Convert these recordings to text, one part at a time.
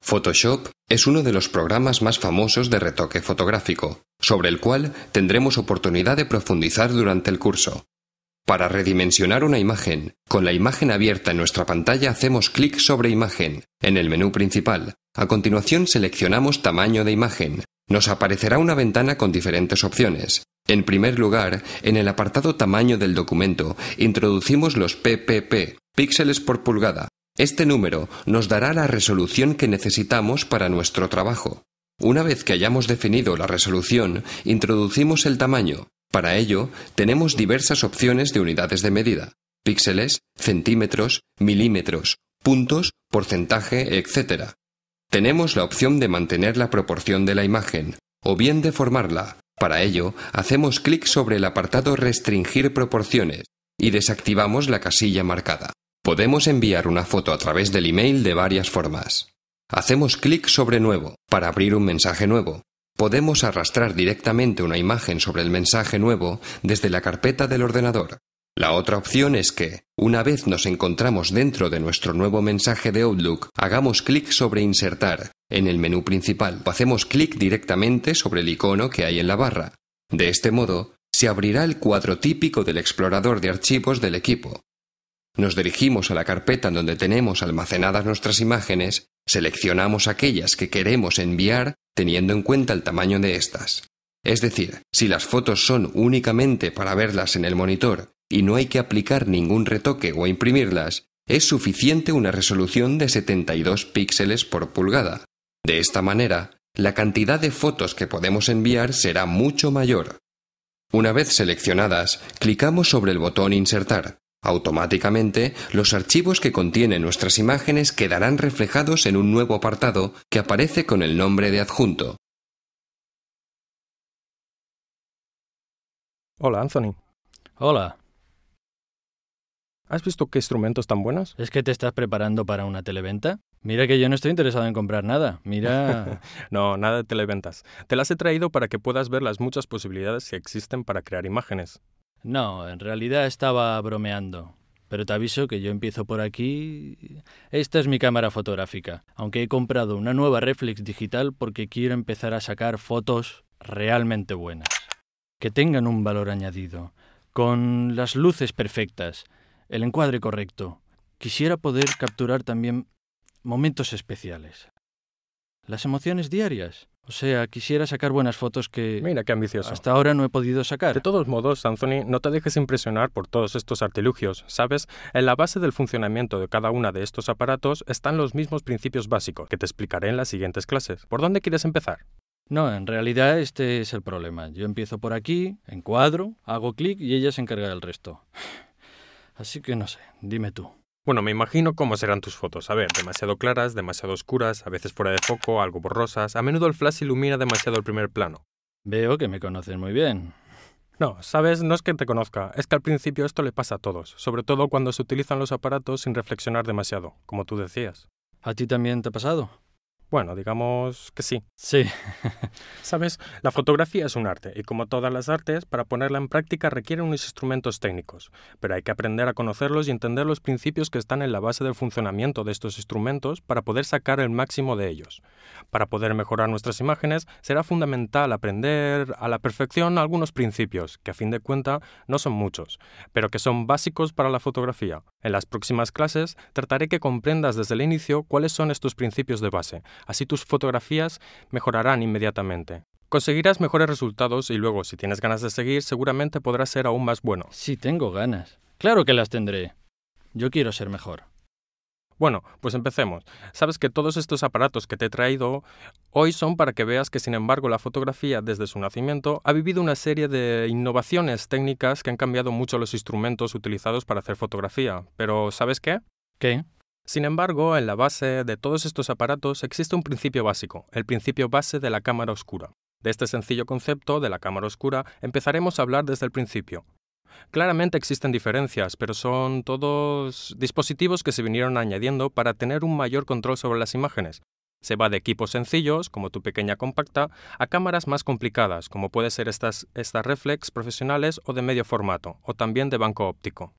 Photoshop es uno de los programas más famosos de retoque fotográfico, sobre el cual tendremos oportunidad de profundizar durante el curso. Para redimensionar una imagen, con la imagen abierta en nuestra pantalla hacemos clic sobre Imagen, en el menú principal. A continuación seleccionamos Tamaño de imagen. Nos aparecerá una ventana con diferentes opciones. En primer lugar, en el apartado Tamaño del documento, introducimos los ppp, píxeles por pulgada. Este número nos dará la resolución que necesitamos para nuestro trabajo. Una vez que hayamos definido la resolución, introducimos el tamaño. Para ello, tenemos diversas opciones de unidades de medida: píxeles, centímetros, milímetros, puntos, porcentaje, etc. Tenemos la opción de mantener la proporción de la imagen, o bien deformarla. Para ello, hacemos clic sobre el apartado Restringir proporciones y desactivamos la casilla marcada. Podemos enviar una foto a través del email de varias formas. Hacemos clic sobre Nuevo para abrir un mensaje nuevo. Podemos arrastrar directamente una imagen sobre el mensaje nuevo desde la carpeta del ordenador. La otra opción es que, una vez nos encontramos dentro de nuestro nuevo mensaje de Outlook, hagamos clic sobre Insertar en el menú principal o hacemos clic directamente sobre el icono que hay en la barra. De este modo, se abrirá el cuadro típico del explorador de archivos del equipo. Nos dirigimos a la carpeta en donde tenemos almacenadas nuestras imágenes, seleccionamos aquellas que queremos enviar teniendo en cuenta el tamaño de estas. Es decir, si las fotos son únicamente para verlas en el monitor y no hay que aplicar ningún retoque o imprimirlas, es suficiente una resolución de 72 píxeles por pulgada. De esta manera, la cantidad de fotos que podemos enviar será mucho mayor. Una vez seleccionadas, clicamos sobre el botón Insertar. Automáticamente, los archivos que contienen nuestras imágenes quedarán reflejados en un nuevo apartado que aparece con el nombre de adjunto. Hola, Anthony. Hola, ¿Has visto qué instrumentos tan buenos? ¿es que te estás preparando para una televenta? Mira que yo no estoy interesado en comprar nada. Mira... No, nada de televentas. Te las he traído para que puedas ver las muchas posibilidades que existen para crear imágenes. No, en realidad estaba bromeando. Pero te aviso que yo empiezo por aquí... Esta es mi cámara fotográfica, aunque he comprado una nueva reflex digital porque quiero empezar a sacar fotos realmente buenas. Que tengan un valor añadido, con las luces perfectas, el encuadre correcto. Quisiera poder capturar también momentos especiales. Las emociones diarias. O sea, quisiera sacar buenas fotos que Mira qué ambicioso. hasta ahora no he podido sacar. De todos modos, Anthony, no te dejes impresionar por todos estos artilugios, ¿sabes? En la base del funcionamiento de cada una de estos aparatos están los mismos principios básicos, que te explicaré en las siguientes clases. ¿Por dónde quieres empezar? No, en realidad este es el problema. Yo empiezo por aquí, encuadro, hago clic y ella se encarga del resto. Así que no sé, dime tú. Bueno, me imagino cómo serán tus fotos. A ver, demasiado claras, demasiado oscuras, a veces fuera de foco, algo borrosas. A menudo el flash ilumina demasiado el primer plano. Veo que me conoces muy bien. No, sabes, no es que te conozca, es que al principio esto le pasa a todos, sobre todo cuando se utilizan los aparatos sin reflexionar demasiado, como tú decías. ¿A ti también te ha pasado? Bueno, digamos que sí. Sí. Sabes, la fotografía es un arte, y como todas las artes, para ponerla en práctica requiere unos instrumentos técnicos, pero hay que aprender a conocerlos y entender los principios que están en la base del funcionamiento de estos instrumentos para poder sacar el máximo de ellos. Para poder mejorar nuestras imágenes, será fundamental aprender a la perfección algunos principios, que a fin de cuentas no son muchos, pero que son básicos para la fotografía. En las próximas clases trataré que comprendas desde el inicio cuáles son estos principios de base. Así tus fotografías mejorarán inmediatamente. Conseguirás mejores resultados y luego, si tienes ganas de seguir, seguramente podrás ser aún más bueno. Sí, tengo ganas. Claro que las tendré. Yo quiero ser mejor. Bueno, pues empecemos. Sabes que todos estos aparatos que te he traído hoy son para que veas que, sin embargo, la fotografía desde su nacimiento ha vivido una serie de innovaciones técnicas que han cambiado mucho los instrumentos utilizados para hacer fotografía. Pero, ¿sabes qué? ¿Qué? Sin embargo, en la base de todos estos aparatos existe un principio básico, el principio base de la cámara oscura. De este sencillo concepto de la cámara oscura empezaremos a hablar desde el principio. Claramente existen diferencias, pero son todos dispositivos que se vinieron añadiendo para tener un mayor control sobre las imágenes. Se va de equipos sencillos, como tu pequeña compacta, a cámaras más complicadas, como pueden ser estas reflex profesionales o de medio formato, o también de banco óptico.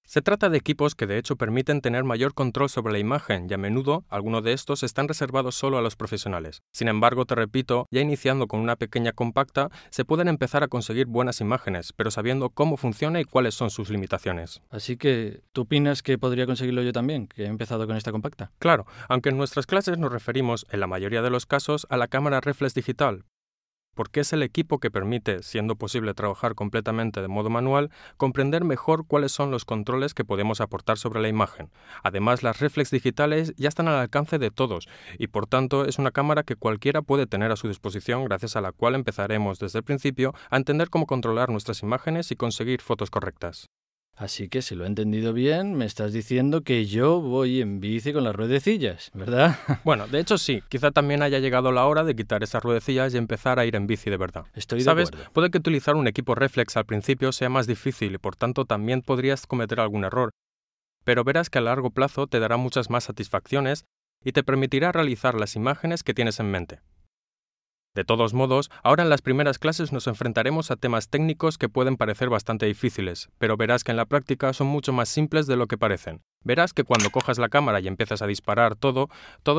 Se trata de equipos que de hecho permiten tener mayor control sobre la imagen y a menudo algunos de estos están reservados solo a los profesionales. Sin embargo, te repito, ya iniciando con una pequeña compacta, se pueden empezar a conseguir buenas imágenes, pero sabiendo cómo funciona y cuáles son sus limitaciones. Así que, ¿tú opinas que podría conseguirlo yo también, que he empezado con esta compacta? Claro, aunque en nuestras clases nos referimos, en la mayoría de los casos, a la cámara reflex digital, porque es el equipo que permite, siendo posible trabajar completamente de modo manual, comprender mejor cuáles son los controles que podemos aportar sobre la imagen. Además, las reflex digitales ya están al alcance de todos y, por tanto, es una cámara que cualquiera puede tener a su disposición, gracias a la cual empezaremos desde el principio a entender cómo controlar nuestras imágenes y conseguir fotos correctas. Así que, si lo he entendido bien, me estás diciendo que yo voy en bici con las ruedecillas, ¿verdad? Bueno, de hecho sí, quizá también haya llegado la hora de quitar esas ruedecillas y empezar a ir en bici de verdad. Estoy de ¿Sabes? acuerdo. Puede que utilizar un equipo reflex al principio sea más difícil y por tanto también podrías cometer algún error, pero verás que a largo plazo te dará muchas más satisfacciones y te permitirá realizar las imágenes que tienes en mente. De todos modos, ahora en las primeras clases nos enfrentaremos a temas técnicos que pueden parecer bastante difíciles, pero verás que en la práctica son mucho más simples de lo que parecen. Verás que cuando cojas la cámara y empiezas a disparar todo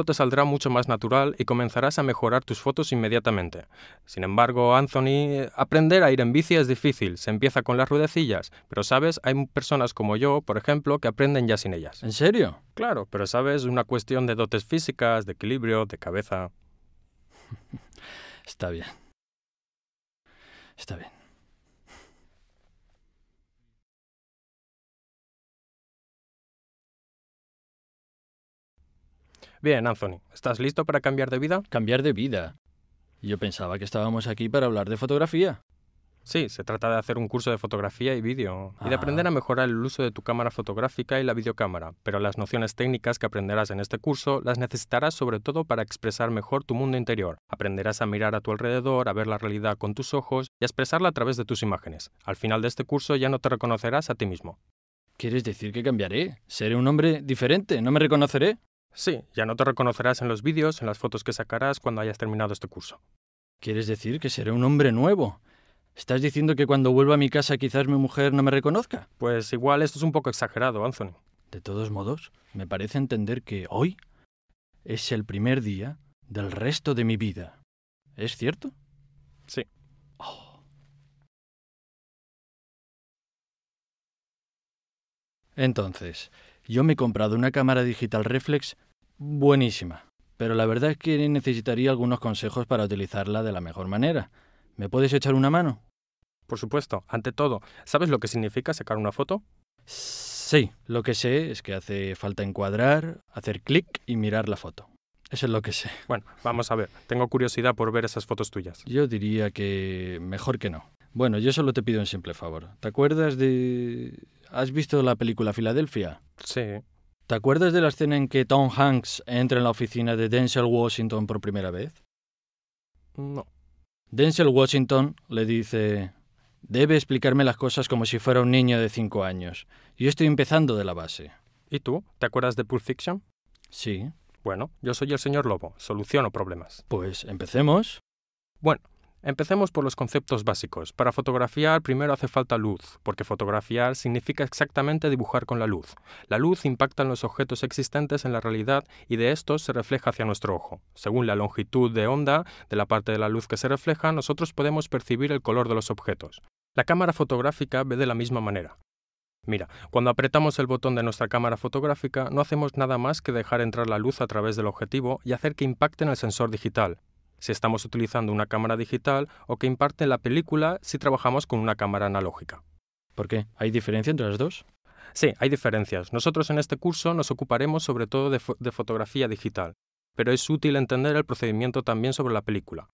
te saldrá mucho más natural y comenzarás a mejorar tus fotos inmediatamente. Sin embargo, Anthony, aprender a ir en bici es difícil, se empieza con las ruedecillas, pero sabes, hay personas como yo, por ejemplo, que aprenden ya sin ellas. ¿En serio? Claro, pero sabes, es una cuestión de dotes físicas, de equilibrio, de cabeza. Está bien. Está bien. Bien, Anthony, ¿estás listo para cambiar de vida? Cambiar de vida. Yo pensaba que estábamos aquí para hablar de fotografía. Sí, se trata de hacer un curso de fotografía y vídeo, y de aprender a mejorar el uso de tu cámara fotográfica y la videocámara, pero las nociones técnicas que aprenderás en este curso las necesitarás sobre todo para expresar mejor tu mundo interior. Aprenderás a mirar a tu alrededor, a ver la realidad con tus ojos y a expresarla a través de tus imágenes. Al final de este curso ya no te reconocerás a ti mismo. ¿Quieres decir que cambiaré? ¿Seré un hombre diferente? ¿No me reconoceré? Sí, ya no te reconocerás en los vídeos, en las fotos que sacarás cuando hayas terminado este curso. ¿Quieres decir que seré un hombre nuevo? ¿Estás diciendo que cuando vuelva a mi casa quizás mi mujer no me reconozca? Pues igual esto es un poco exagerado, Anthony. De todos modos, me parece entender que hoy es el primer día del resto de mi vida. ¿Es cierto? Sí. Oh. Entonces, yo me he comprado una cámara digital reflex buenísima, pero la verdad es que necesitaría algunos consejos para utilizarla de la mejor manera. ¿Me puedes echar una mano? Por supuesto. Ante todo, ¿sabes lo que significa sacar una foto? Sí, lo que sé es que hace falta encuadrar, hacer clic y mirar la foto. Eso es lo que sé. Bueno, vamos a ver. Tengo curiosidad por ver esas fotos tuyas. Yo diría que mejor que no. Bueno, yo solo te pido un simple favor. ¿Te acuerdas de... ¿Has visto la película Filadelfia? Sí. ¿Te acuerdas de la escena en que Tom Hanks entra en la oficina de Denzel Washington por primera vez? No. Denzel Washington le dice: debe explicarme las cosas como si fuera un niño de 5 años. Yo estoy empezando de la base. ¿Y tú? ¿Te acuerdas de Pulp Fiction? Sí. Bueno, yo soy el señor Lobo. Soluciono problemas. Pues empecemos. Bueno, empecemos por los conceptos básicos. Para fotografiar primero hace falta luz, porque fotografiar significa exactamente dibujar con la luz. La luz impacta en los objetos existentes en la realidad y de estos se refleja hacia nuestro ojo. Según la longitud de onda de la parte de la luz que se refleja, nosotros podemos percibir el color de los objetos. La cámara fotográfica ve de la misma manera. Mira, cuando apretamos el botón de nuestra cámara fotográfica no hacemos nada más que dejar entrar la luz a través del objetivo y hacer que impacte en el sensor digital, si estamos utilizando una cámara digital, o que impacte en la película si trabajamos con una cámara analógica. ¿Por qué? ¿Hay diferencia entre las dos? Sí, hay diferencias. Nosotros en este curso nos ocuparemos sobre todo de fotografía digital, pero es útil entender el procedimiento también sobre la película.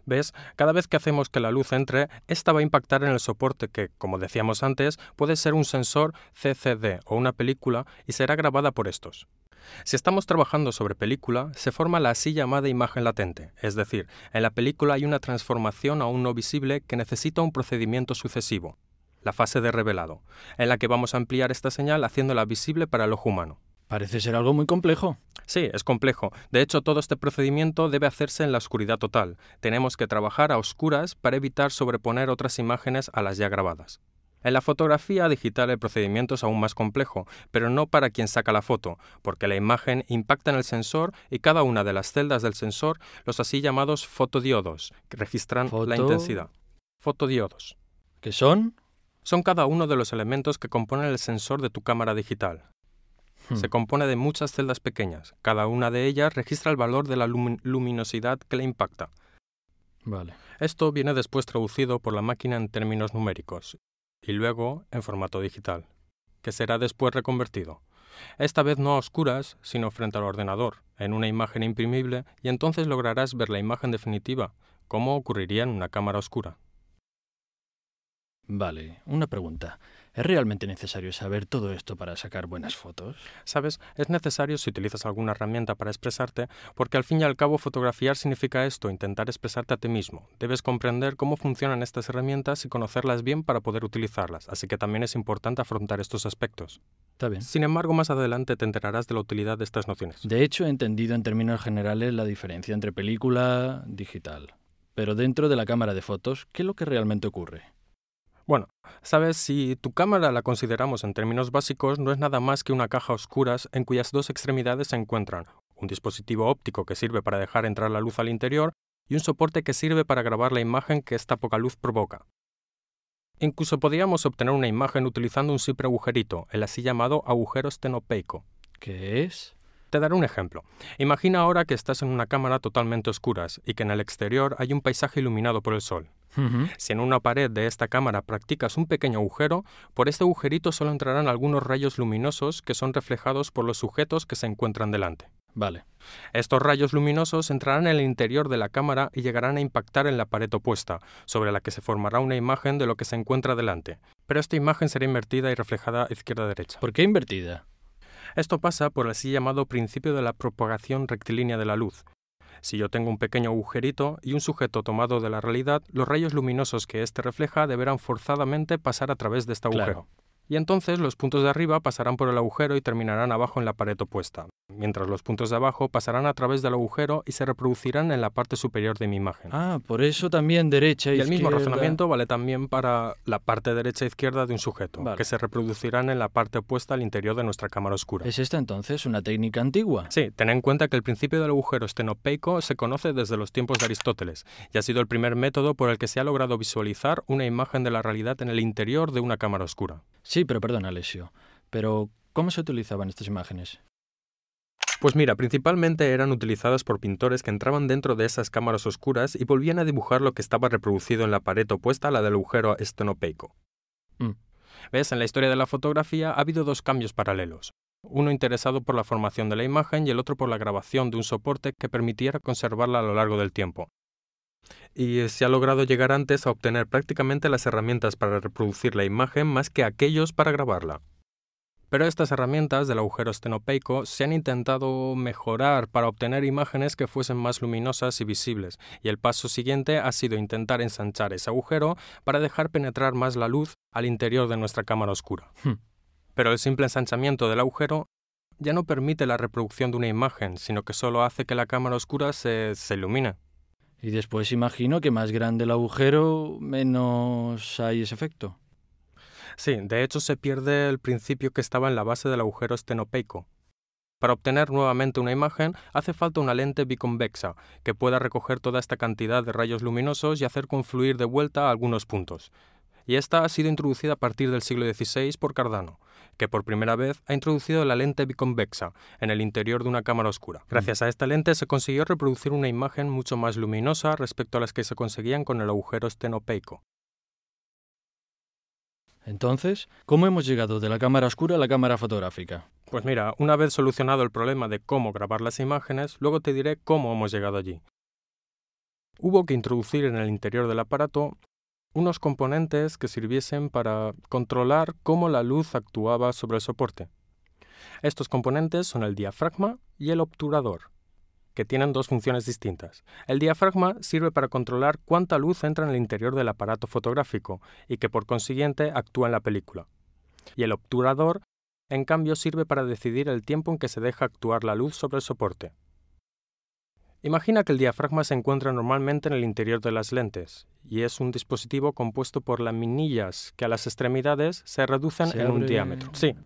¿Ves? Cada vez que hacemos que la luz entre, esta va a impactar en el soporte que, como decíamos antes, puede ser un sensor CCD o una película y será grabada por estos. Si estamos trabajando sobre película, se forma la así llamada imagen latente, es decir, en la película hay una transformación aún no visible que necesita un procedimiento sucesivo, la fase de revelado, en la que vamos a ampliar esta señal haciéndola visible para el ojo humano. Parece ser algo muy complejo. Sí, es complejo. De hecho, todo este procedimiento debe hacerse en la oscuridad total. Tenemos que trabajar a oscuras para evitar sobreponer otras imágenes a las ya grabadas. En la fotografía digital el procedimiento es aún más complejo, pero no para quien saca la foto, porque la imagen impacta en el sensor y cada una de las celdas del sensor, los así llamados fotodiodos, que registran la intensidad. Fotodiodos. ¿Qué son? Son cada uno de los elementos que componen el sensor de tu cámara digital. Se compone de muchas celdas pequeñas. Cada una de ellas registra el valor de la luminosidad que le impacta. Vale. Esto viene después traducido por la máquina en términos numéricos y luego en formato digital, que será después reconvertido. Esta vez no a oscuras, sino frente al ordenador, en una imagen imprimible, y entonces lograrás ver la imagen definitiva, como ocurriría en una cámara oscura. Vale, una pregunta. ¿Es realmente necesario saber todo esto para sacar buenas fotos? ¿Sabes? Es necesario si utilizas alguna herramienta para expresarte, porque al fin y al cabo fotografiar significa esto, intentar expresarte a ti mismo. Debes comprender cómo funcionan estas herramientas y conocerlas bien para poder utilizarlas, así que también es importante afrontar estos aspectos. Está bien. Sin embargo, más adelante te enterarás de la utilidad de estas nociones. De hecho, he entendido en términos generales la diferencia entre película y digital. Pero dentro de la cámara de fotos, ¿qué es lo que realmente ocurre? Bueno, sabes, si tu cámara la consideramos en términos básicos, no es nada más que una caja a oscuras en cuyas dos extremidades se encuentran un dispositivo óptico que sirve para dejar entrar la luz al interior y un soporte que sirve para grabar la imagen que esta poca luz provoca. Incluso podríamos obtener una imagen utilizando un simple agujerito, el así llamado agujero estenopeico. ¿Qué es? Te daré un ejemplo. Imagina ahora que estás en una cámara totalmente oscuras y que en el exterior hay un paisaje iluminado por el sol. Si en una pared de esta cámara practicas un pequeño agujero, por este agujerito solo entrarán algunos rayos luminosos que son reflejados por los sujetos que se encuentran delante. Vale. Estos rayos luminosos entrarán en el interior de la cámara y llegarán a impactar en la pared opuesta, sobre la que se formará una imagen de lo que se encuentra delante. Pero esta imagen será invertida y reflejada izquierda-derecha. ¿Por qué invertida? Esto pasa por el así llamado principio de la propagación rectilínea de la luz. Si yo tengo un pequeño agujerito y un sujeto tomado de la realidad, los rayos luminosos que éste refleja deberán forzadamente pasar a través de este agujero. Claro. Y entonces los puntos de arriba pasarán por el agujero y terminarán abajo en la pared opuesta, mientras los puntos de abajo pasarán a través del agujero y se reproducirán en la parte superior de mi imagen. Ah, por eso también derecha e Y el izquierda. mismo razonamiento vale también para la parte derecha e izquierda de un sujeto, Vale. que se reproducirán en la parte opuesta al interior de nuestra cámara oscura. ¿Es esta entonces una técnica antigua? Sí, ten en cuenta que el principio del agujero estenopeico se conoce desde los tiempos de Aristóteles y ha sido el primer método por el que se ha logrado visualizar una imagen de la realidad en el interior de una cámara oscura. Sí, pero perdona, Alessio. Pero, ¿cómo se utilizaban estas imágenes? Pues mira, principalmente eran utilizadas por pintores que entraban dentro de esas cámaras oscuras y volvían a dibujar lo que estaba reproducido en la pared opuesta a la del agujero estenopeico. ¿Ves? En la historia de la fotografía ha habido dos cambios paralelos. Uno interesado por la formación de la imagen y el otro por la grabación de un soporte que permitiera conservarla a lo largo del tiempo. Y se ha logrado llegar antes a obtener prácticamente las herramientas para reproducir la imagen más que aquellos para grabarla. Pero estas herramientas del agujero estenopeico se han intentado mejorar para obtener imágenes que fuesen más luminosas y visibles, y el paso siguiente ha sido intentar ensanchar ese agujero para dejar penetrar más la luz al interior de nuestra cámara oscura. Pero el simple ensanchamiento del agujero ya no permite la reproducción de una imagen, sino que solo hace que la cámara oscura se ilumine. Y después imagino que más grande el agujero, menos hay ese efecto. Sí, de hecho se pierde el principio que estaba en la base del agujero estenopeico. Para obtener nuevamente una imagen hace falta una lente biconvexa que pueda recoger toda esta cantidad de rayos luminosos y hacer confluir de vuelta a algunos puntos. Y esta ha sido introducida a partir del siglo XVI por Cardano, que por primera vez ha introducido la lente biconvexa en el interior de una cámara oscura. Gracias a esta lente se consiguió reproducir una imagen mucho más luminosa respecto a las que se conseguían con el agujero estenopeico. Entonces, ¿cómo hemos llegado de la cámara oscura a la cámara fotográfica? Pues mira, una vez solucionado el problema de cómo grabar las imágenes, luego te diré cómo hemos llegado allí. Hubo que introducir en el interior del aparato unos componentes que sirviesen para controlar cómo la luz actuaba sobre el soporte. Estos componentes son el diafragma y el obturador, que tienen dos funciones distintas. El diafragma sirve para controlar cuánta luz entra en el interior del aparato fotográfico y que por consiguiente actúa en la película. Y el obturador, en cambio, sirve para decidir el tiempo en que se deja actuar la luz sobre el soporte. Imagina que el diafragma se encuentra normalmente en el interior de las lentes y es un dispositivo compuesto por laminillas que a las extremidades se reducen en un diámetro. Sí,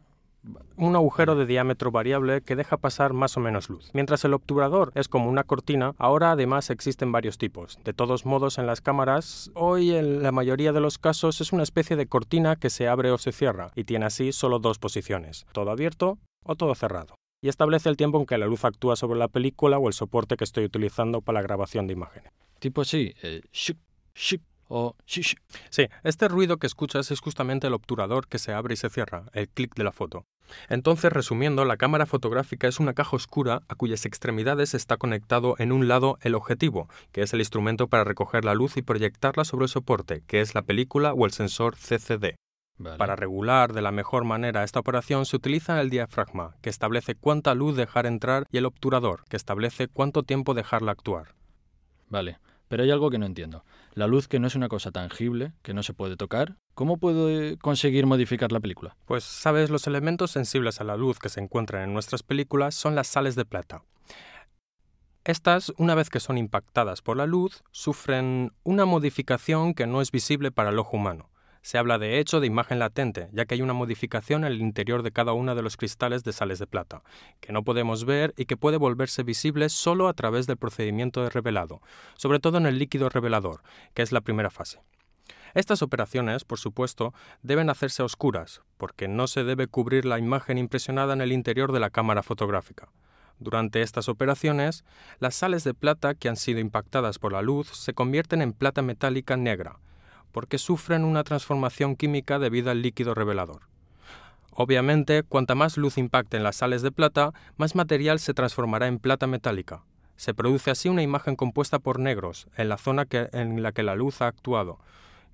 un agujero de diámetro variable que deja pasar más o menos luz. Mientras el obturador es como una cortina, ahora además existen varios tipos. De todos modos, en las cámaras, hoy en la mayoría de los casos es una especie de cortina que se abre o se cierra y tiene así solo dos posiciones, todo abierto o todo cerrado. Y establece el tiempo en que la luz actúa sobre la película o el soporte que estoy utilizando para la grabación de imágenes. Tipo así, shuk, shuk o shish. Sí, este ruido que escuchas es justamente el obturador que se abre y se cierra, el clic de la foto. Entonces, resumiendo, la cámara fotográfica es una caja oscura a cuyas extremidades está conectado en un lado el objetivo, que es el instrumento para recoger la luz y proyectarla sobre el soporte, que es la película o el sensor CCD. Vale. Para regular de la mejor manera esta operación se utiliza el diafragma, que establece cuánta luz dejar entrar, y el obturador, que establece cuánto tiempo dejarla actuar. Vale, pero hay algo que no entiendo. La luz, que no es una cosa tangible, que no se puede tocar, ¿cómo puedo conseguir modificar la película? Pues, sabes, los elementos sensibles a la luz que se encuentran en nuestras películas son las sales de plata. Estas, una vez que son impactadas por la luz, sufren una modificación que no es visible para el ojo humano. Se habla de hecho de imagen latente, ya que hay una modificación en el interior de cada uno de los cristales de sales de plata, que no podemos ver y que puede volverse visible solo a través del procedimiento de revelado, sobre todo en el líquido revelador, que es la primera fase. Estas operaciones, por supuesto, deben hacerse a oscuras, porque no se debe cubrir la imagen impresionada en el interior de la cámara fotográfica. Durante estas operaciones, las sales de plata que han sido impactadas por la luz se convierten en plata metálica negra, porque sufren una transformación química debido al líquido revelador. Obviamente, cuanta más luz impacte en las sales de plata, más material se transformará en plata metálica. Se produce así una imagen compuesta por negros en la zona en la que la luz ha actuado,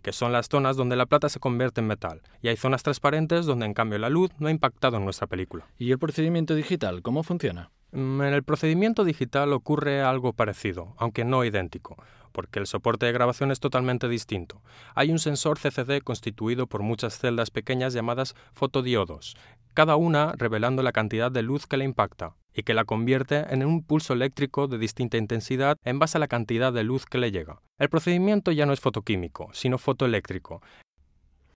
que son las zonas donde la plata se convierte en metal, y hay zonas transparentes donde en cambio la luz no ha impactado en nuestra película. ¿Y el procedimiento digital, cómo funciona? En el procedimiento digital ocurre algo parecido, aunque no idéntico, porque el soporte de grabación es totalmente distinto. Hay un sensor CCD constituido por muchas celdas pequeñas llamadas fotodiodos, cada una revelando la cantidad de luz que la impacta, y que la convierte en un pulso eléctrico de distinta intensidad en base a la cantidad de luz que le llega. El procedimiento ya no es fotoquímico, sino fotoeléctrico.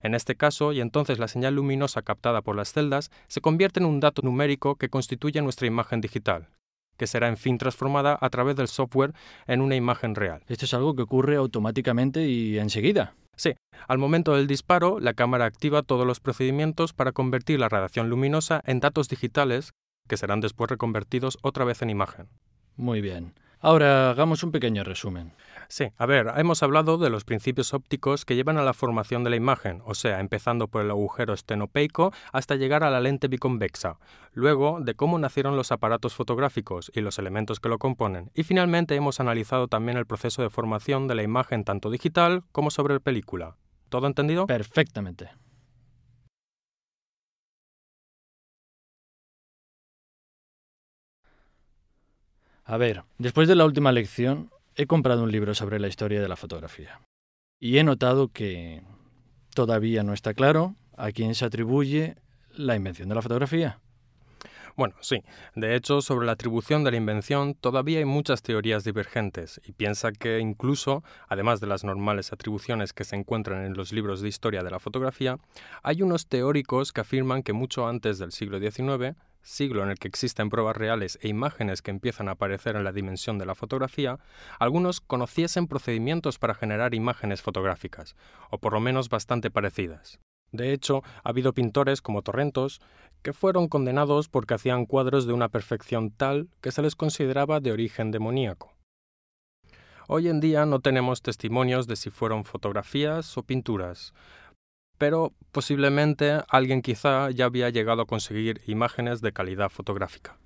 En este caso, y entonces la señal luminosa captada por las celdas se convierte en un dato numérico que constituye nuestra imagen digital, que será en fin transformada a través del software en una imagen real. Esto es algo que ocurre automáticamente y enseguida. Sí, al momento del disparo, la cámara activa todos los procedimientos para convertir la radiación luminosa en datos digitales que serán después reconvertidos otra vez en imagen. Muy bien. Ahora hagamos un pequeño resumen. Sí, a ver, hemos hablado de los principios ópticos que llevan a la formación de la imagen, o sea, empezando por el agujero estenopeico hasta llegar a la lente biconvexa, luego de cómo nacieron los aparatos fotográficos y los elementos que lo componen, y finalmente hemos analizado también el proceso de formación de la imagen tanto digital como sobre película. ¿Todo entendido? Perfectamente. A ver, después de la última lección, he comprado un libro sobre la historia de la fotografía. Y he notado que todavía no está claro a quién se atribuye la invención de la fotografía. Bueno, sí. De hecho, sobre la atribución de la invención todavía hay muchas teorías divergentes y piensa que incluso, además de las normales atribuciones que se encuentran en los libros de historia de la fotografía, hay unos teóricos que afirman que mucho antes del siglo XIX, siglo en el que existen pruebas reales e imágenes que empiezan a aparecer en la dimensión de la fotografía, algunos conociesen procedimientos para generar imágenes fotográficas, o por lo menos bastante parecidas. De hecho, ha habido pintores como Torrentos que fueron condenados porque hacían cuadros de una perfección tal que se les consideraba de origen demoníaco. Hoy en día no tenemos testimonios de si fueron fotografías o pinturas, pero posiblemente alguien quizá ya había llegado a conseguir imágenes de calidad fotográfica.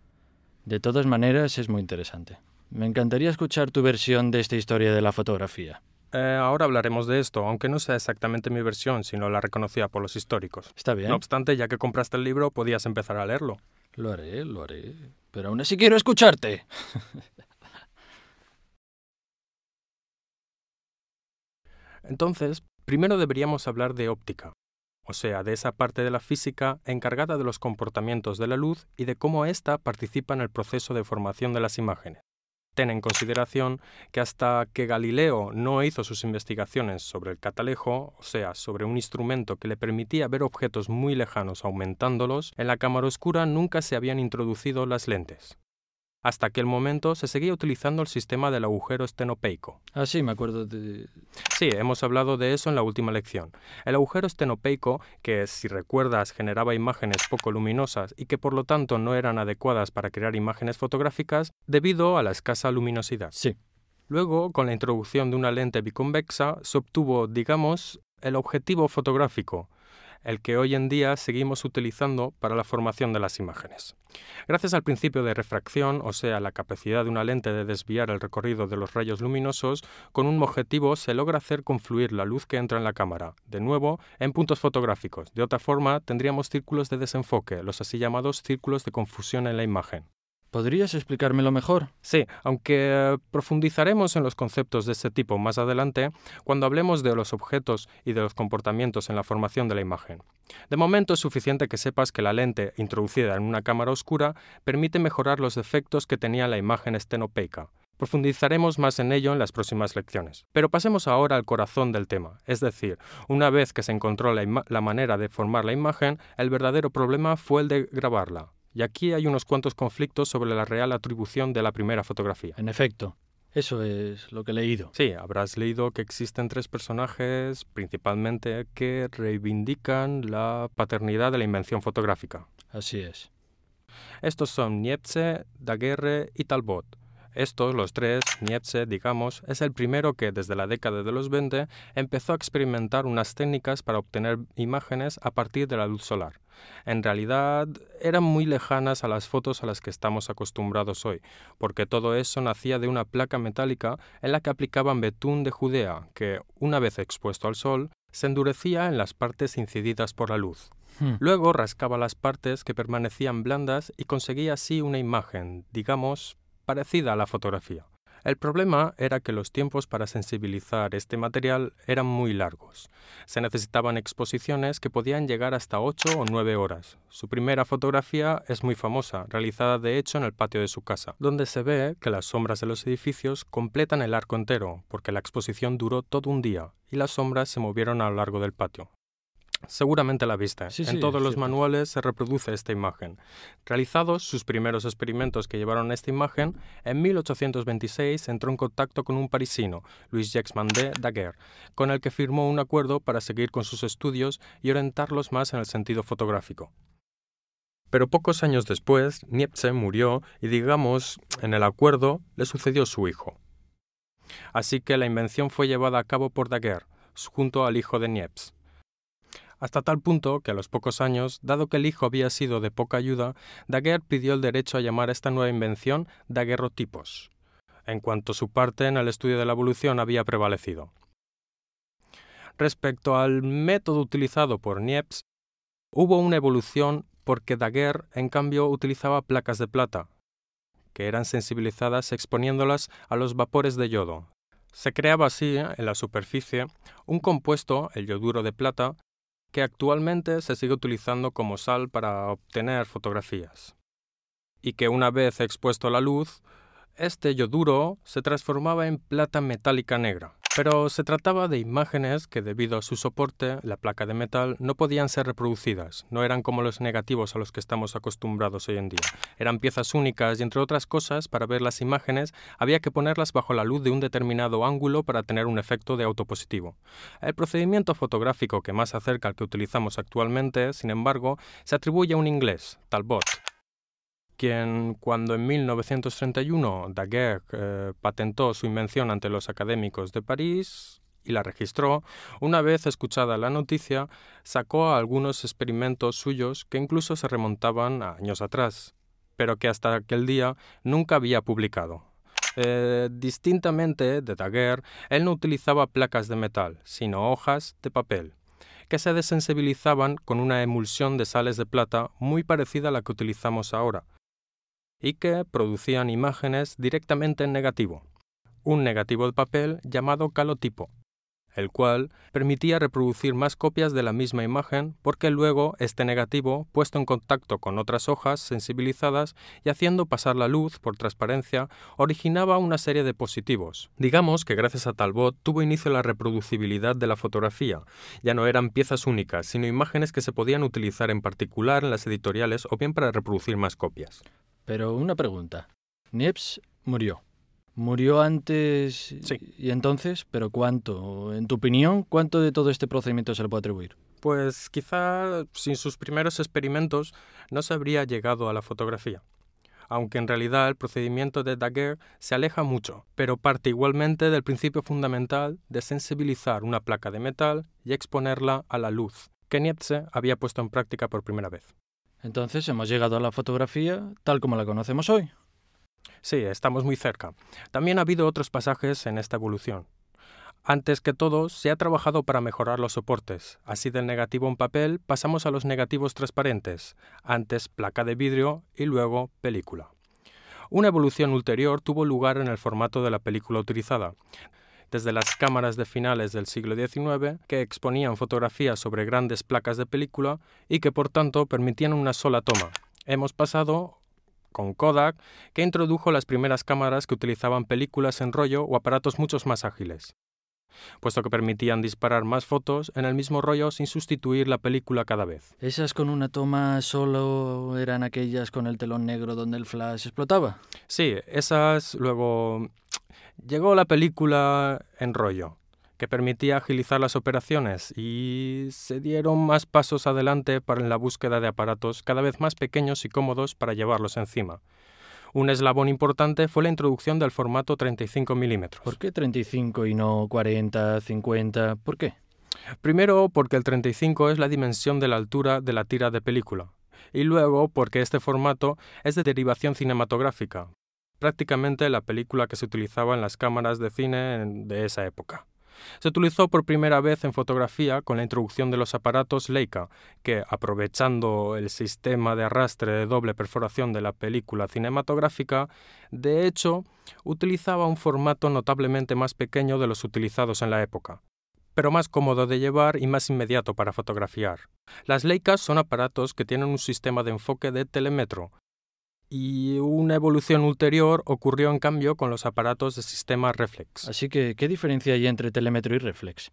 De todas maneras, es muy interesante. Me encantaría escuchar tu versión de esta historia de la fotografía. Ahora hablaremos de esto, aunque no sea exactamente mi versión, sino la reconocida por los históricos. Está bien. No obstante, ya que compraste el libro, podías empezar a leerlo. Lo haré. Pero aún así quiero escucharte. Entonces, primero deberíamos hablar de óptica, o sea, de esa parte de la física encargada de los comportamientos de la luz y de cómo ésta participa en el proceso de formación de las imágenes. Ten en consideración que hasta que Galileo no hizo sus investigaciones sobre el catalejo, o sea, sobre un instrumento que le permitía ver objetos muy lejanos aumentándolos, en la cámara oscura nunca se habían introducido las lentes. Hasta aquel momento se seguía utilizando el sistema del agujero estenopeico. Ah, sí, me acuerdo de... Sí, hemos hablado de eso en la última lección. El agujero estenopeico, que si recuerdas generaba imágenes poco luminosas y que por lo tanto no eran adecuadas para crear imágenes fotográficas debido a la escasa luminosidad. Sí. Luego, con la introducción de una lente biconvexa, se obtuvo, digamos, el objetivo fotográfico, el que hoy en día seguimos utilizando para la formación de las imágenes. Gracias al principio de refracción, o sea, la capacidad de una lente de desviar el recorrido de los rayos luminosos, con un objetivo se logra hacer confluir la luz que entra en la cámara, de nuevo, en puntos fotográficos. De otra forma, tendríamos círculos de desenfoque, los así llamados círculos de confusión en la imagen. ¿Podrías explicármelo mejor? Sí, aunque profundizaremos en los conceptos de este tipo más adelante cuando hablemos de los objetos y de los comportamientos en la formación de la imagen. De momento es suficiente que sepas que la lente introducida en una cámara oscura permite mejorar los defectos que tenía la imagen estenopeica. Profundizaremos más en ello en las próximas lecciones. Pero pasemos ahora al corazón del tema, es decir, una vez que se encontró la manera de formar la imagen, el verdadero problema fue el de grabarla. Y aquí hay unos cuantos conflictos sobre la real atribución de la primera fotografía. En efecto, eso es lo que he leído. Sí, habrás leído que existen 3 personajes, principalmente, que reivindican la paternidad de la invención fotográfica. Así es. Estos son Niepce, Daguerre y Talbot. Estos, los 3, Niepce, digamos, es el primero que, desde la década de los 20, empezó a experimentar unas técnicas para obtener imágenes a partir de la luz solar. En realidad, eran muy lejanas a las fotos a las que estamos acostumbrados hoy, porque todo eso nacía de una placa metálica en la que aplicaban betún de Judea, que, una vez expuesto al sol, se endurecía en las partes incididas por la luz. Luego rascaba las partes que permanecían blandas y conseguía así una imagen, digamos, parecida a la fotografía. El problema era que los tiempos para sensibilizar este material eran muy largos. Se necesitaban exposiciones que podían llegar hasta 8 o 9 horas. Su primera fotografía es muy famosa, realizada de hecho en el patio de su casa, donde se ve que las sombras de los edificios completan el arco entero, porque la exposición duró todo un día y las sombras se movieron a lo largo del patio. Seguramente la viste. Sí, en todos los manuales se reproduce esta imagen. Realizados sus primeros experimentos que llevaron a esta imagen, en 1826 entró en contacto con un parisino, Louis-Jacques Mandé Daguerre, con el que firmó un acuerdo para seguir con sus estudios y orientarlos más en el sentido fotográfico. Pero pocos años después, Niepce murió y, digamos, en el acuerdo le sucedió su hijo. Así que la invención fue llevada a cabo por Daguerre, junto al hijo de Niepce. Hasta tal punto que a los pocos años, dado que el hijo había sido de poca ayuda, Daguerre pidió el derecho a llamar a esta nueva invención daguerrotipos, en cuanto su parte en el estudio de la evolución había prevalecido. Respecto al método utilizado por Niepce, hubo una evolución porque Daguerre, en cambio, utilizaba placas de plata, que eran sensibilizadas exponiéndolas a los vapores de yodo. Se creaba así, en la superficie, un compuesto, el yoduro de plata, que actualmente se sigue utilizando como sal para obtener fotografías, y que una vez expuesto a la luz, este yoduro se transformaba en plata metálica negra. Pero se trataba de imágenes que, debido a su soporte, la placa de metal, no podían ser reproducidas, no eran como los negativos a los que estamos acostumbrados hoy en día. Eran piezas únicas y, entre otras cosas, para ver las imágenes había que ponerlas bajo la luz de un determinado ángulo para tener un efecto de autopositivo. El procedimiento fotográfico que más se acerca al que utilizamos actualmente, sin embargo, se atribuye a un inglés, Talbot, quien, cuando en 1931 Daguerre patentó su invención ante los académicos de París y la registró, una vez escuchada la noticia, sacó algunos experimentos suyos que incluso se remontaban a años atrás, pero que hasta aquel día nunca había publicado. Distintamente de Daguerre, él no utilizaba placas de metal, sino hojas de papel, que se desensibilizaban con una emulsión de sales de plata muy parecida a la que utilizamos ahora, y que producían imágenes directamente en negativo, un negativo de papel llamado calotipo. el cual permitía reproducir más copias de la misma imagen porque luego este negativo, puesto en contacto con otras hojas sensibilizadas y haciendo pasar la luz por transparencia, originaba una serie de positivos. Digamos que gracias a Talbot tuvo inicio la reproducibilidad de la fotografía. Ya no eran piezas únicas, sino imágenes que se podían utilizar en particular en las editoriales o bien para reproducir más copias. Pero una pregunta. Niepce murió. ¿Murió antes? Sí. ¿Y entonces? ¿Pero cuánto? En tu opinión, ¿cuánto de todo este procedimiento se le puede atribuir? Pues quizá sin sus primeros experimentos no se habría llegado a la fotografía. Aunque en realidad el procedimiento de Daguerre se aleja mucho, pero parte igualmente del principio fundamental de sensibilizar una placa de metal y exponerla a la luz, que Niepce había puesto en práctica por primera vez. Entonces hemos llegado a la fotografía tal como la conocemos hoy. Sí, estamos muy cerca. También ha habido otros pasajes en esta evolución. Antes que todo, se ha trabajado para mejorar los soportes. Así del negativo en papel pasamos a los negativos transparentes, antes placa de vidrio y luego película. Una evolución ulterior tuvo lugar en el formato de la película utilizada. Desde las cámaras de finales del siglo XIX, que exponían fotografías sobre grandes placas de película y que por tanto permitían una sola toma. Hemos pasado con Kodak, que introdujo las primeras cámaras que utilizaban películas en rollo o aparatos mucho más ágiles, puesto que permitían disparar más fotos en el mismo rollo sin sustituir la película cada vez. ¿Esas con una toma solo eran aquellas con el telón negro donde el flash explotaba? Sí, esas luego llegó la película en rollo, que permitía agilizar las operaciones y se dieron más pasos adelante para la búsqueda de aparatos cada vez más pequeños y cómodos para llevarlos encima. Un eslabón importante fue la introducción del formato 35 milímetros. ¿Por qué 35 y no 40, 50? ¿Por qué? Primero, porque el 35 es la dimensión de la altura de la tira de película, y luego porque este formato es de derivación cinematográfica, prácticamente la película que se utilizaba en las cámaras de cine de esa época. Se utilizó por primera vez en fotografía con la introducción de los aparatos Leica, que, aprovechando el sistema de arrastre de doble perforación de la película cinematográfica, de hecho, utilizaba un formato notablemente más pequeño de los utilizados en la época, pero más cómodo de llevar y más inmediato para fotografiar. Las Leicas son aparatos que tienen un sistema de enfoque de telémetro, y una evolución ulterior ocurrió en cambio con los aparatos de sistema reflex. Así que, ¿qué diferencia hay entre telémetro y reflex?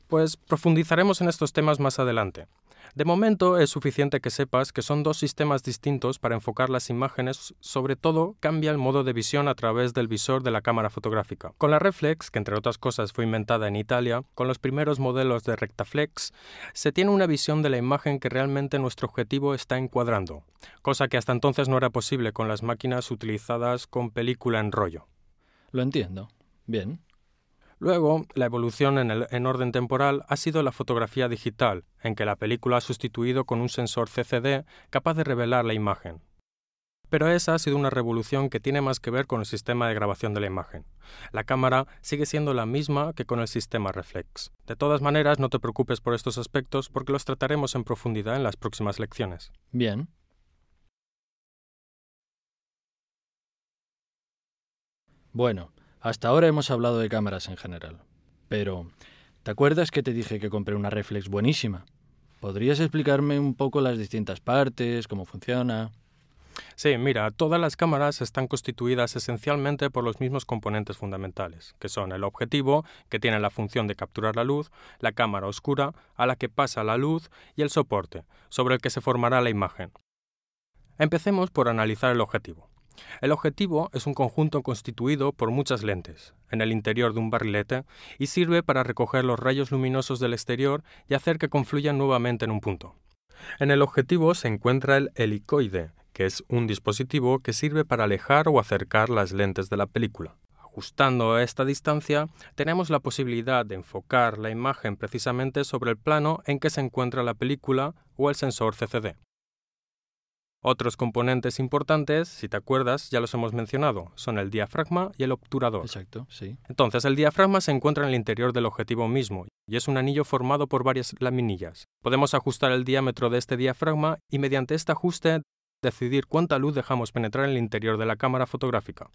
Pues profundizaremos en estos temas más adelante. De momento es suficiente que sepas que son dos sistemas distintos para enfocar las imágenes, sobre todo cambia el modo de visión a través del visor de la cámara fotográfica. Con la reflex, que entre otras cosas fue inventada en Italia, con los primeros modelos de Rectaflex, se tiene una visión de la imagen que realmente nuestro objetivo está encuadrando, cosa que hasta entonces no era posible con las máquinas utilizadas con película en rollo. Lo entiendo. Bien. Luego, la evolución en orden temporal ha sido la fotografía digital, en que la película ha sustituido con un sensor CCD capaz de revelar la imagen. Pero esa ha sido una revolución que tiene más que ver con el sistema de grabación de la imagen. La cámara sigue siendo la misma que con el sistema reflex. De todas maneras, no te preocupes por estos aspectos porque los trataremos en profundidad en las próximas lecciones. Bien. Bueno, hasta ahora hemos hablado de cámaras en general. Pero, ¿te acuerdas que te dije que compré una reflex buenísima? ¿Podrías explicarme un poco las distintas partes, cómo funciona? Sí, mira, todas las cámaras están constituidas esencialmente por los mismos componentes fundamentales, que son el objetivo, que tiene la función de capturar la luz, la cámara oscura, a la que pasa la luz, y el soporte, sobre el que se formará la imagen. Empecemos por analizar el objetivo. El objetivo es un conjunto constituido por muchas lentes, en el interior de un barrilete, y sirve para recoger los rayos luminosos del exterior y hacer que confluyan nuevamente en un punto. En el objetivo se encuentra el helicoide, que es un dispositivo que sirve para alejar o acercar las lentes de la película. Ajustando a esta distancia, tenemos la posibilidad de enfocar la imagen precisamente sobre el plano en que se encuentra la película o el sensor CCD. Otros componentes importantes, si te acuerdas, ya los hemos mencionado, son el diafragma y el obturador. Exacto, sí. Entonces, el diafragma se encuentra en el interior del objetivo mismo y es un anillo formado por varias laminillas. Podemos ajustar el diámetro de este diafragma y mediante este ajuste decidir cuánta luz dejamos penetrar en el interior de la cámara fotográfica.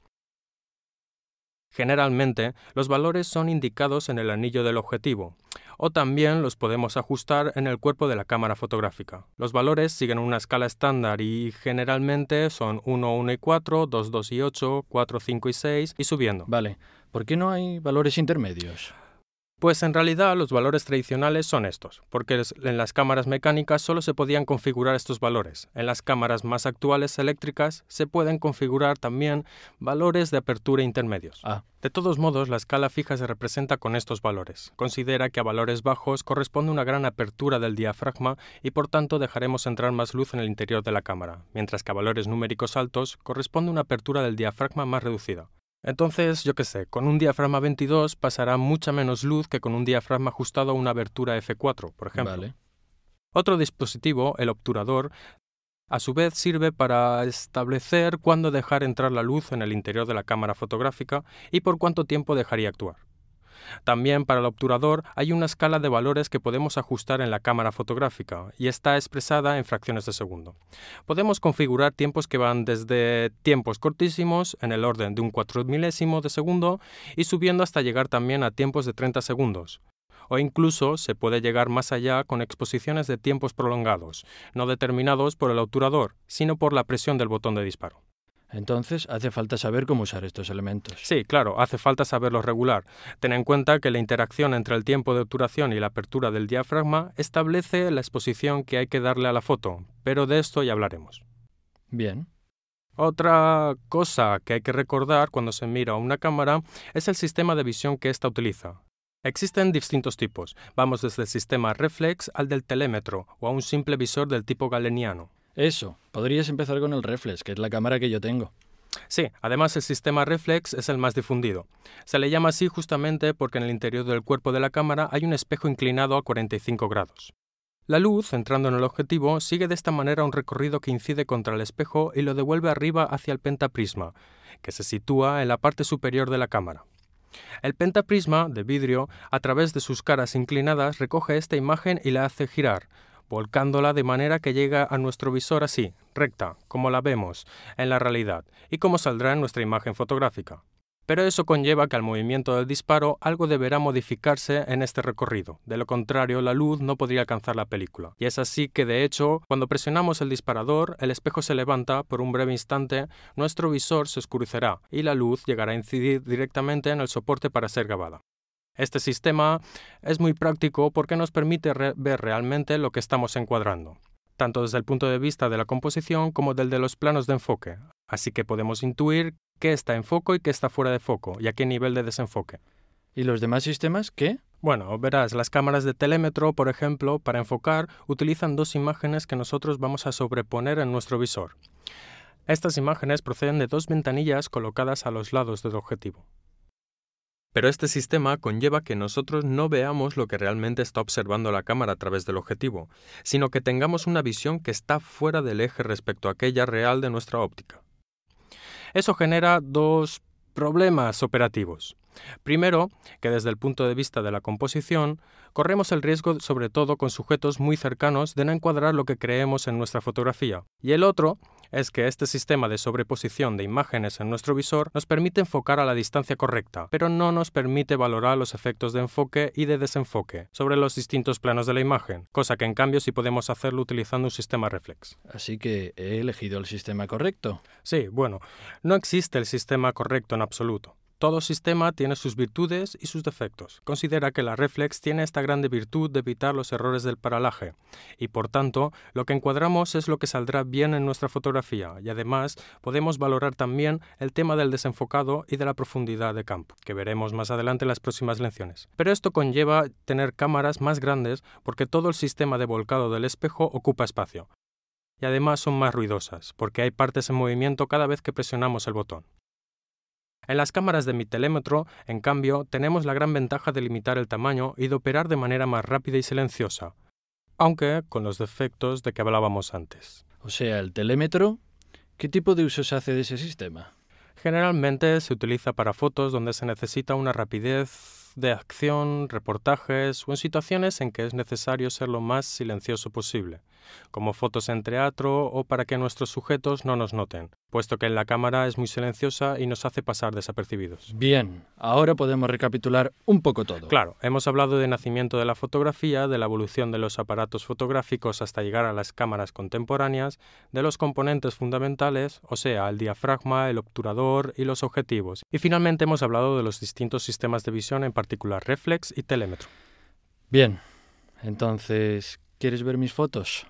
Generalmente, los valores son indicados en el anillo del objetivo, o también los podemos ajustar en el cuerpo de la cámara fotográfica. Los valores siguen una escala estándar y generalmente son 1, 1 y 4, 2, 2 y 8, 4, 5 y 6 y subiendo. Vale, ¿por qué no hay valores intermedios? Pues en realidad los valores tradicionales son estos, porque en las cámaras mecánicas solo se podían configurar estos valores. En las cámaras más actuales eléctricas se pueden configurar también valores de apertura intermedios. De todos modos, la escala fija se representa con estos valores. Considera que a valores bajos corresponde una gran apertura del diafragma y por tanto dejaremos entrar más luz en el interior de la cámara, mientras que a valores numéricos altos corresponde una apertura del diafragma más reducida. Entonces, yo qué sé, con un diafragma 22 pasará mucha menos luz que con un diafragma ajustado a una abertura f4, por ejemplo. Vale. Otro dispositivo, el obturador, a su vez sirve para establecer cuándo dejar entrar la luz en el interior de la cámara fotográfica y por cuánto tiempo dejaría actuar. También para el obturador hay una escala de valores que podemos ajustar en la cámara fotográfica y está expresada en fracciones de segundo. Podemos configurar tiempos que van desde tiempos cortísimos, en el orden de un 4.000º de segundo, y subiendo hasta llegar también a tiempos de 30 segundos. O incluso se puede llegar más allá con exposiciones de tiempos prolongados, no determinados por el obturador, sino por la presión del botón de disparo. Entonces, hace falta saber cómo usar estos elementos. Sí, claro, hace falta saberlos regular. Ten en cuenta que la interacción entre el tiempo de obturación y la apertura del diafragma establece la exposición que hay que darle a la foto, pero de esto ya hablaremos. Bien. Otra cosa que hay que recordar cuando se mira a una cámara es el sistema de visión que ésta utiliza. Existen distintos tipos. Vamos desde el sistema reflex al del telémetro o a un simple visor del tipo galeniano. Eso, podrías empezar con el reflex, que es la cámara que yo tengo. Sí, además el sistema reflex es el más difundido. Se le llama así justamente porque en el interior del cuerpo de la cámara hay un espejo inclinado a 45 grados. La luz, entrando en el objetivo, sigue de esta manera un recorrido que incide contra el espejo y lo devuelve arriba hacia el pentaprisma, que se sitúa en la parte superior de la cámara. El pentaprisma, de vidrio, a través de sus caras inclinadas, recoge esta imagen y la hace girar, volcándola de manera que llega a nuestro visor así, recta, como la vemos en la realidad, y como saldrá en nuestra imagen fotográfica. Pero eso conlleva que al movimiento del disparo algo deberá modificarse en este recorrido, de lo contrario la luz no podría alcanzar la película. Y es así que de hecho, cuando presionamos el disparador, el espejo se levanta, por un breve instante, nuestro visor se oscurecerá y la luz llegará a incidir directamente en el soporte para ser grabada. Este sistema es muy práctico porque nos permite ver realmente lo que estamos encuadrando, tanto desde el punto de vista de la composición como del de los planos de enfoque, así que podemos intuir qué está en foco y qué está fuera de foco y a qué nivel de desenfoque. ¿Y los demás sistemas qué? Bueno, verás, las cámaras de telémetro, por ejemplo, para enfocar, utilizan dos imágenes que nosotros vamos a sobreponer en nuestro visor. Estas imágenes proceden de dos ventanillas colocadas a los lados del objetivo. Pero este sistema conlleva que nosotros no veamos lo que realmente está observando la cámara a través del objetivo, sino que tengamos una visión que está fuera del eje respecto a aquella real de nuestra óptica. Eso genera dos problemas operativos. Primero, que desde el punto de vista de la composición, corremos el riesgo, sobre todo con sujetos muy cercanos, de no encuadrar lo que creemos en nuestra fotografía. Y el otro es que este sistema de sobreposición de imágenes en nuestro visor nos permite enfocar a la distancia correcta, pero no nos permite valorar los efectos de enfoque y de desenfoque sobre los distintos planos de la imagen, cosa que en cambio sí podemos hacerlo utilizando un sistema reflex. Así que he elegido el sistema correcto. Sí, bueno, no existe el sistema correcto en absoluto. Todo sistema tiene sus virtudes y sus defectos. Considera que la reflex tiene esta grande virtud de evitar los errores del paralaje y, por tanto, lo que encuadramos es lo que saldrá bien en nuestra fotografía y, además, podemos valorar también el tema del desenfocado y de la profundidad de campo, que veremos más adelante en las próximas lecciones. Pero esto conlleva tener cámaras más grandes porque todo el sistema de volcado del espejo ocupa espacio. Y además son más ruidosas, porque hay partes en movimiento cada vez que presionamos el botón. En las cámaras de mi telémetro, en cambio, tenemos la gran ventaja de limitar el tamaño y de operar de manera más rápida y silenciosa, aunque con los defectos de que hablábamos antes. O sea, el telémetro, ¿qué tipo de uso se hace de ese sistema? Generalmente se utiliza para fotos donde se necesita una rapidez de acción, reportajes o en situaciones en que es necesario ser lo más silencioso posible. como fotos en teatro o para que nuestros sujetos no nos noten, puesto que la cámara es muy silenciosa y nos hace pasar desapercibidos. Bien, ahora podemos recapitular un poco todo. Claro, hemos hablado del nacimiento de la fotografía, de la evolución de los aparatos fotográficos hasta llegar a las cámaras contemporáneas, de los componentes fundamentales, o sea, el diafragma, el obturador y los objetivos. Y finalmente hemos hablado de los distintos sistemas de visión, en particular réflex y telémetro. Bien, entonces, ¿quieres ver mis fotos?